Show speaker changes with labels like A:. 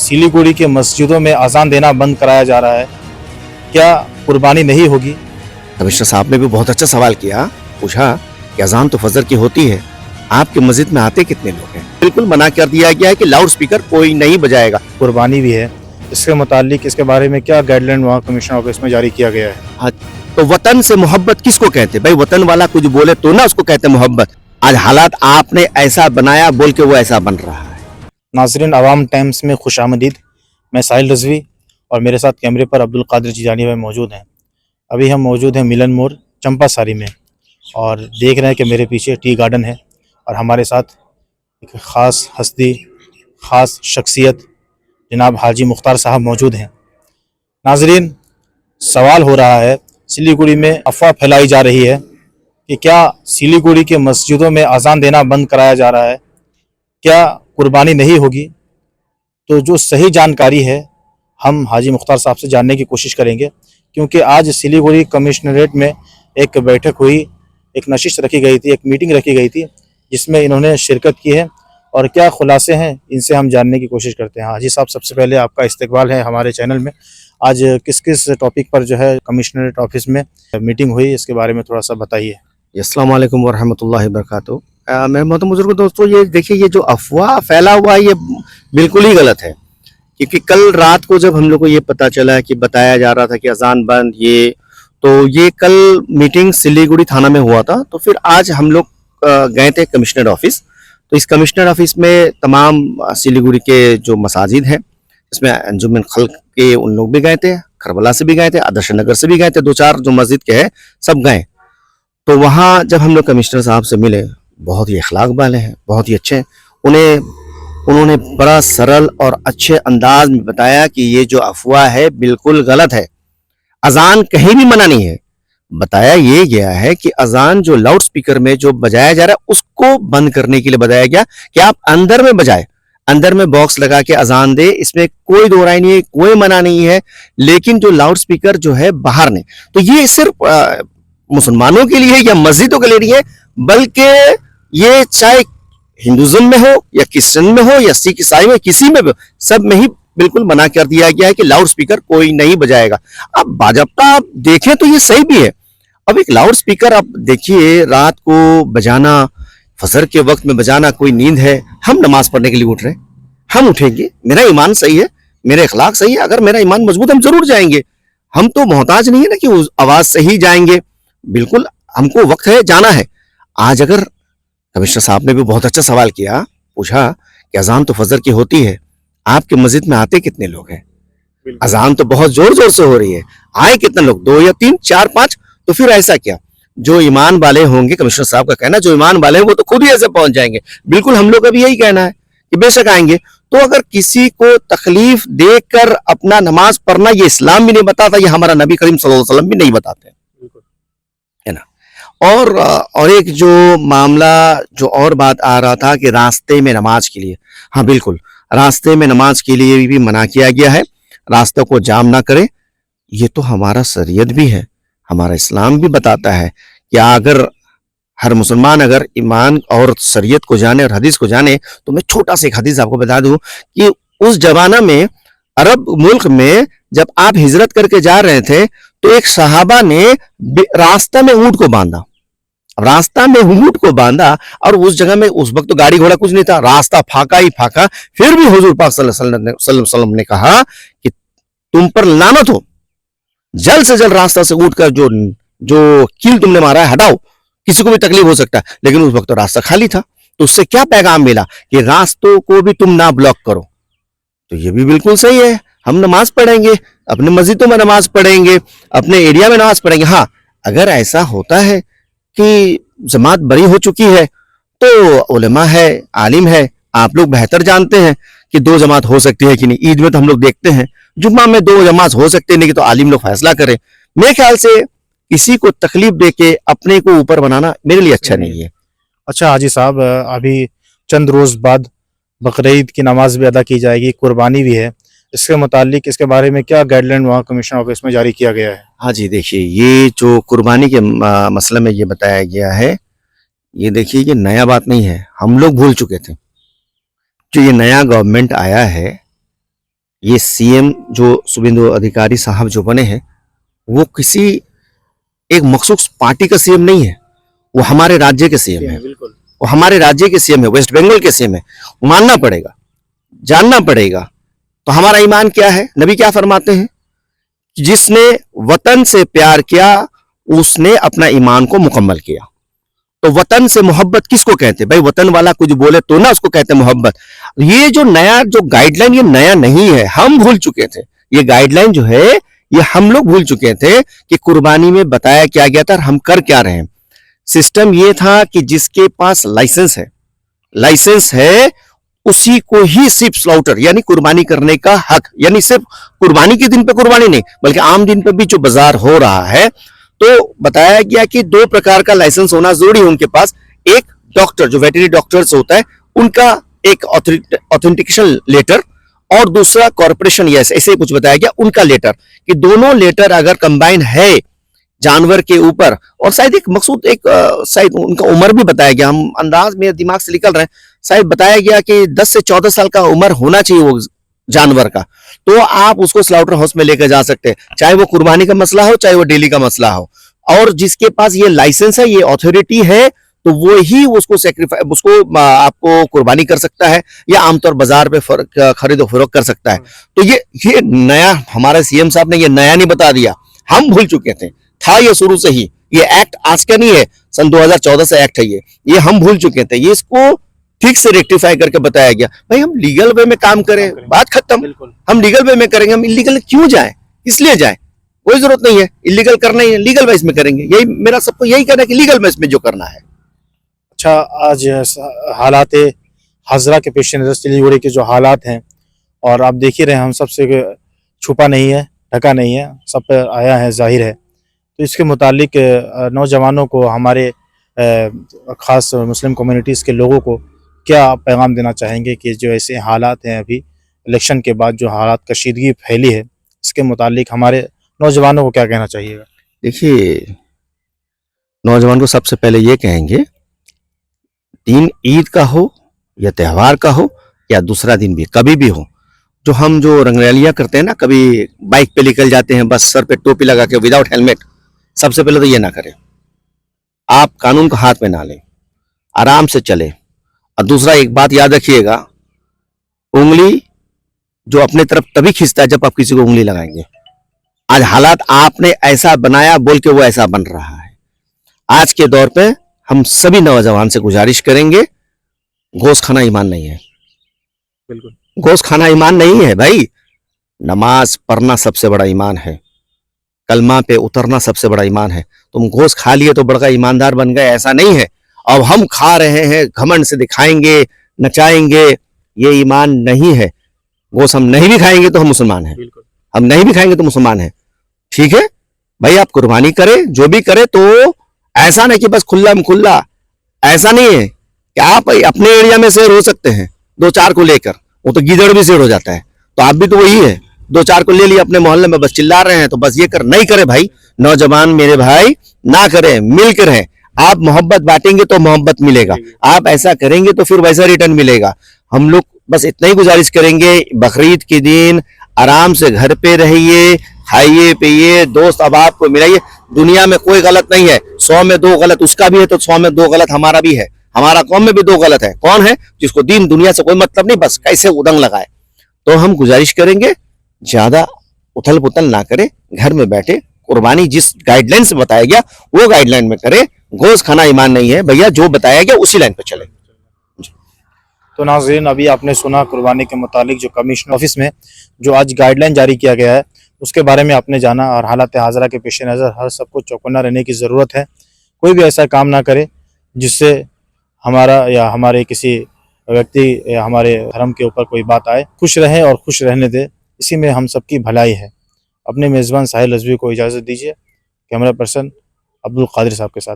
A: सिलीगुड़ी के मस्जिदों में अजान देना बंद कराया जा रहा है, क्या कुर्बानी नहीं होगी?
B: कमिश्नर साहब ने भी बहुत अच्छा सवाल किया। पूछा कि अजान तो फजर की होती है, आपके मस्जिद में आते कितने लोग हैं? बिल्कुल मना कर दिया गया है कि लाउड स्पीकर कोई नहीं बजाएगा।
A: कुर्बानी भी है, इसके मुतालिक इसके बारे में क्या गाइडलाइन वहाँ कमिश्नर ऑफिस में जारी किया गया है?
B: हाँ, तो वतन से मोहब्बत किसको कहते हैं भाई? वतन वाला कुछ बोले तो ना उसको कहते हैं मोहब्बत। आज हालात आपने ऐसा बनाया बोल के वो ऐसा बन रहा है।
A: नाज़रीन, अवाम टाइम्स में खुशामदीद। मैं साहिल रज़वी और मेरे साथ कैमरे पर अब्दुल कादिर जिलानी भाई मौजूद हैं। अभी हम मौजूद हैं मिलन मोड़ चंपासारी में और देख रहे हैं कि मेरे पीछे टी गार्डन है और हमारे साथ एक ख़ास हस्ती, ख़ास शख्सियत जनाब हाजी मुख्तार साहब मौजूद हैं। नाज़रीन, सवाल हो रहा है, सिलीगुड़ी में अफवाह फैलाई जा रही है कि क्या सिलीगुड़ी के मस्जिदों में अजान देना बंद कराया जा रहा है, क्या कुर्बानी नहीं होगी? तो जो सही जानकारी है हम हाजी मुख्तार साहब से जानने की कोशिश करेंगे, क्योंकि आज सिलीगुड़ी कमिश्नरेट में एक बैठक हुई, एक नशिश रखी गई थी, एक मीटिंग रखी गई थी जिसमें इन्होंने शिरकत की है और क्या खुलासे हैं इनसे हम जानने की कोशिश करते हैं। हाजी साहब, सबसे पहले आपका इस्तकबाल है हमारे चैनल में। आज किस किस टॉपिक पर जो है कमिश्नरेट ऑफिस में मीटिंग हुई, इसके बारे में थोड़ा सा बताइए।
B: अस्सलाम वालेकुम वरहमतुल्लाहि वबरकातुहू। मैं मोहतरम बुजुर्ग दोस्तों, ये देखिए, ये जो अफवाह फैला हुआ है ये बिल्कुल ही गलत है। क्योंकि कल रात को जब हम लोग को ये पता चला कि बताया जा रहा था कि अजान बंद, ये कल मीटिंग सिलीगुड़ी थाना में हुआ था। तो फिर आज हम लोग गए थे कमिश्नर ऑफिस। तो इस कमिश्नर ऑफिस में तमाम सिलीगुड़ी के जो मसाजिद हैं, इसमें अंजुमन खल्क के उन लोग भी गए थे, करबला से भी गए थे, आदर्श नगर से भी गए थे, 2-4 जो मस्जिद के हैं सब गए। तो वहाँ जब हम लोग कमिश्नर साहब से मिले, बहुत ही अखलाक वाले हैं, बहुत ही अच्छे हैं। उन्होंने बड़ा सरल और अच्छे अंदाज में बताया कि ये जो अफवाह है बिल्कुल गलत है, अजान कहीं भी मना नहीं है। बताया ये गया है कि अजान जो लाउड स्पीकर में जो बजाया जा रहा है उसको बंद करने के लिए बताया गया कि आप अंदर में बजाए, अंदर में बॉक्स लगा के अजान दे, इसमें कोई दो राय नहीं है, कोई मना नहीं है। लेकिन जो लाउड स्पीकर जो है बाहर ने, तो ये सिर्फ मुसलमानों के लिए या मस्जिदों के लिए नहीं है, बल्कि ये चाहे हिंदुज्म में हो या क्रिश्चियन में हो या सिख ईसाई में, किसी में भी, सब में ही बिल्कुल मना कर दिया गया है कि लाउड स्पीकर कोई नहीं बजाएगा। अब बाजप्ता आप देखें तो ये सही भी है। अब एक लाउड स्पीकर आप देखिए, रात को बजाना, फजर के वक्त में बजाना, कोई नींद है, हम नमाज पढ़ने के लिए उठ रहे हैं, हम उठेंगे, मेरा ईमान सही है, मेरे अखलाक सही है, अगर मेरा ईमान मजबूत हम जरूर जाएंगे। हम तो मोहताज नहीं है ना कि उस आवाज से ही जाएंगे, बिल्कुल हमको वक्त है, जाना है। आज अगर कमिश्नर साहब ने भी बहुत अच्छा सवाल किया, पूछा कि अजान तो फजर की होती है, आपके मस्जिद में आते कितने लोग हैं? अजान तो बहुत जोर जोर से हो रही है, आए कितने लोग? 2 या 3, 4, 5? तो फिर ऐसा क्या, जो ईमान वाले होंगे, कमिश्नर साहब का कहना, जो ईमान वाले हैं वो तो खुद ही ऐसे पहुंच जाएंगे। बिल्कुल हम लोग का भी यही कहना है कि बेशक आएंगे। तो अगर किसी को तकलीफ देकर अपना नमाज पढ़ना, ये इस्लाम भी नहीं बताता, ये हमारा नबी करीम सल्लल्लाहु अलैहि वसल्लम भी नहीं बताते, है ना। और एक जो मामला, जो और बात आ रहा था कि रास्ते में नमाज के लिए, हाँ बिल्कुल, रास्ते में नमाज के लिए भी मना किया गया है, रास्ते को जाम ना करें। ये तो हमारा शरीयत भी है, हमारा इस्लाम भी बताता है कि अगर हर मुसलमान अगर ईमान और शरीयत को जाने और हदीस को जाने। तो मैं छोटा सा एक हदीस आपको बता दूं कि उस जमाना में अरब मुल्क में जब आप हिजरत करके जा रहे थे तो एक सहाबा ने रास्ता में ऊंट को बांधा, रास्ता में ऊंट को बांधा, और उस जगह में उस वक्त तो गाड़ी घोड़ा कुछ नहीं था, रास्ता फाका ही फाका। फिर भी हुजूर पाक सल्लल्लाहु अलैहि वसल्लम ने कहा कि तुम पर लानत हो, जल्द से जल्द रास्ता से उठकर जो कील तुमने मारा है हटाओ, किसी को भी तकलीफ हो सकता है। लेकिन उस वक्त तो रास्ता खाली था, तो उससे क्या पैगाम मिला कि रास्तों को भी तुम ना ब्लॉक करो। तो ये भी बिल्कुल सही है, हम नमाज पढ़ेंगे, अपने मस्जिदों में नमाज पढ़ेंगे, अपने एरिया में नमाज पढ़ेंगे। हाँ, अगर ऐसा होता है कि जमात बड़ी हो चुकी है तो उलमा है, आलिम है, आप लोग बेहतर जानते हैं कि 2 जमात हो सकती है कि नहीं। ईद में तो हम लोग देखते हैं जुम्मा में 2 जमात हो सकते हैं, नहीं तो आलिम लोग फैसला करें। मेरे ख्याल से किसी को तकलीफ दे के अपने को ऊपर बनाना मेरे लिए अच्छा नहीं है।
A: अच्छा हाजी साहब, अभी चंद रोज बाद बकरीद की नमाज भी अदा की जाएगी, कुर्बानी भी है, इसके मुतालिक इसके बारे में क्या गाइडलाइन वहाँ कमिश्नर ऑफिस में जारी किया गया है?
B: हाँ जी, देखिए, ये जो कुर्बानी के मसले में ये बताया गया है, ये देखिए, ये नया बात नहीं है, हम लोग भूल चुके थे। जो ये नया गवर्नमेंट आया है, ये सीएम जो शुभेंदु अधिकारी साहब जो बने हैं, वो किसी एक मखसूस पार्टी का सीएम नहीं है, वो हमारे राज्य के सीएम है।
A: बिल्कुल।
B: वो हमारे राज्य के सीएम है, वेस्ट बंगाल के सीएम है। मानना पड़ेगा, जानना पड़ेगा। तो हमारा ईमान क्या है? नबी क्या फरमाते हैं? जिसने वतन से प्यार किया उसने अपना ईमान को मुकम्मल किया। तो वतन से मोहब्बत किसको कहते हैं भाई? वतन वाला कुछ बोले तो ना उसको कहते हैं मोहब्बत। ये जो नया जो गाइडलाइन, ये नया नहीं है, हम भूल चुके थे। ये गाइडलाइन जो है ये हम लोग भूल चुके थे कि कुर्बानी में बताया क्या गया था और हम कर क्या रहे हैं। सिस्टम ये था कि जिसके पास लाइसेंस है उसी को ही सिर्फ स्लॉटर यानी कुर्बानी करने का हक, यानी सिर्फ कुर्बानी के दिन पे कुर्बानी नहीं बल्कि आम दिन पे भी जो बाजार हो रहा है। तो बताया गया कि 2 प्रकार का लाइसेंस होना जरूरी है उनके पास। एक डॉक्टर जो वेटरनरी डॉक्टर्स होता है उनका एक ऑथेंटिकेशन लेटर, और दूसरा कॉर्पोरेशन या ऐसे ही कुछ बताया गया उनका लेटर, कि दोनों लेटर अगर कंबाइन है जानवर के ऊपर, और शायद एक मकसूद एक शायद उनका उम्र भी बताया गया, हम अंदाज में दिमाग से निकल रहे हैं, शायद बताया गया कि 10 से 14 साल का उम्र होना चाहिए वो जानवर का, तो आप उसको स्लाउटर हाउस में लेकर जा सकते हैं, चाहे वो कुर्बानी का मसला हो चाहे वो डेली का मसला हो। और जिसके पास ये लाइसेंस है, ये अथॉरिटी है, तो वो ही उसको उसको आपको कुर्बानी कर सकता है या आमतौर बाजार पे खरीदो फरोख्त कर सकता है। तो ये नया हमारे सीएम साहब ने ये नया नहीं बता दिया, हम भूल चुके थे, था ये शुरू से ही। ये एक्ट आज का नहीं है, सन 2014 से एक्ट है ये हम भूल चुके थे। ये इसको ठीक से रेक्टिफाई करके बताया गया। भाई हम लीगल वे में काम करें, बात खत्म। हम लीगल वे में करेंगे, हम इलीगल क्यों जाएं? इसलिए जाएं, कोई जरूरत नहीं है। इलीगल करना ही है, लीगल वेज में करेंगे। यही मेरा सबको यही कहना है कि लीगल वेज में जो करना है।
A: अच्छा, आज हालात हाजरा के पेश नज़र सिलीगुड़ी के जो हालात हैं, और आप देख ही रहे हैं, हम सबसे छुपा नहीं है, ढका नहीं है, सब पे आया है, जाहिर है। तो इसके मुतालिक नौजवानों को, हमारे ख़ास मुस्लिम कम्युनिटीज़ के लोगों को क्या पैगाम देना चाहेंगे कि जो ऐसे हालात हैं अभी इलेक्शन के बाद, जो हालात कशीदगी फैली है, इसके मुतालिक हमारे नौजवानों को क्या कहना चाहिएगा?
B: देखिए, नौजवान को सबसे पहले ये कहेंगे, दिन ईद का हो या त्यौहार का हो या दूसरा दिन भी, कभी भी हो, जो रंगरलियां करते हैं ना, कभी बाइक पे निकल जाते हैं, बस सर पे टोपी लगा के विदाउट हेलमेट, सबसे पहले तो ये ना करें। आप कानून को हाथ में ना लें, आराम से चले। और दूसरा एक बात याद रखिएगा, उंगली जो अपने तरफ तभी खींचता है जब आप किसी को उंगली लगाएंगे। आज हालात आपने ऐसा बनाया बोल के वो ऐसा बन रहा है। आज के दौर पे हम सभी नौजवान से गुजारिश करेंगे, गोश्त खाना ईमान नहीं है।
A: बिल्कुल,
B: गोश्त खाना ईमान नहीं है भाई। नमाज पढ़ना सबसे बड़ा ईमान है, कलमा पे उतरना सबसे बड़ा ईमान है। तुम गोश्त खा लिए तो बड़ा ईमानदार बन गए, ऐसा नहीं है। अब हम खा रहे हैं, घमंड से दिखाएंगे, नचाएंगे, ये ईमान नहीं है। गोश्त हम नहीं भी खाएंगे तो हम मुसलमान हैं, हम नहीं भी खाएंगे तो मुसलमान हैं। ठीक है भाई, आप कुर्बानी करें, जो भी करे, तो ऐसा नहीं कि बस खुला में खुला, ऐसा नहीं है कि आप अपने एरिया में शेर हो सकते हैं 2-4 को लेकर, वो तो गीदड़ भी शेर हो जाता है, तो आप भी तो वही है, 2-4 को ले लिया अपने मोहल्ले में, बस चिल्ला रहे हैं, तो बस ये कर नहीं करे भाई। नौजवान मेरे भाई ना करें, मिल कर रहें। आप मोहब्बत बांटेंगे तो मोहब्बत मिलेगा, आप ऐसा करेंगे तो फिर वैसा रिटर्न मिलेगा। हम लोग बस इतना ही गुजारिश करेंगे, बकरीद के दिन आराम से घर पे रहिए, खाइए पिए, दोस्त अब आपको मिलाइए। दुनिया में कोई गलत नहीं है, 100 में 2 गलत उसका भी है तो 100 में 2 गलत हमारा भी है, हमारा कौम में भी 2 गलत है। कौन है? जिसको दीन दुनिया से कोई मतलब नहीं, बस कैसे उदंग लगाए। तो हम गुजारिश करेंगे, ज्यादा उथल पुथल ना करें, घर में बैठे कुर्बानी जिस गाइडलाइन से बताया गया वो गाइडलाइन में करें। गोश्त खाना ईमान नहीं है भैया, जो बताया गया उसी लाइन पे चले।
A: तो नाज़रीन, अभी आपने सुना कुर्बानी के मुतालिक जो कमिश्नर ऑफिस में जो आज गाइडलाइन जारी किया गया है उसके बारे में आपने जाना, और हालात हाजरा के पेश नज़र हर सबको चौकन्ना रहने की ज़रूरत है। कोई भी ऐसा काम ना करे जिससे हमारा या हमारे किसी व्यक्ति या हमारे धर्म के ऊपर कोई बात आए। खुश रहें और खुश रहने दें, इसी में हम सबकी भलाई है। अपने मेज़बान साहिल रज़वी को इजाज़त दीजिए। कैमरा पर्सन अब्दुल कादिर साहब के साथ।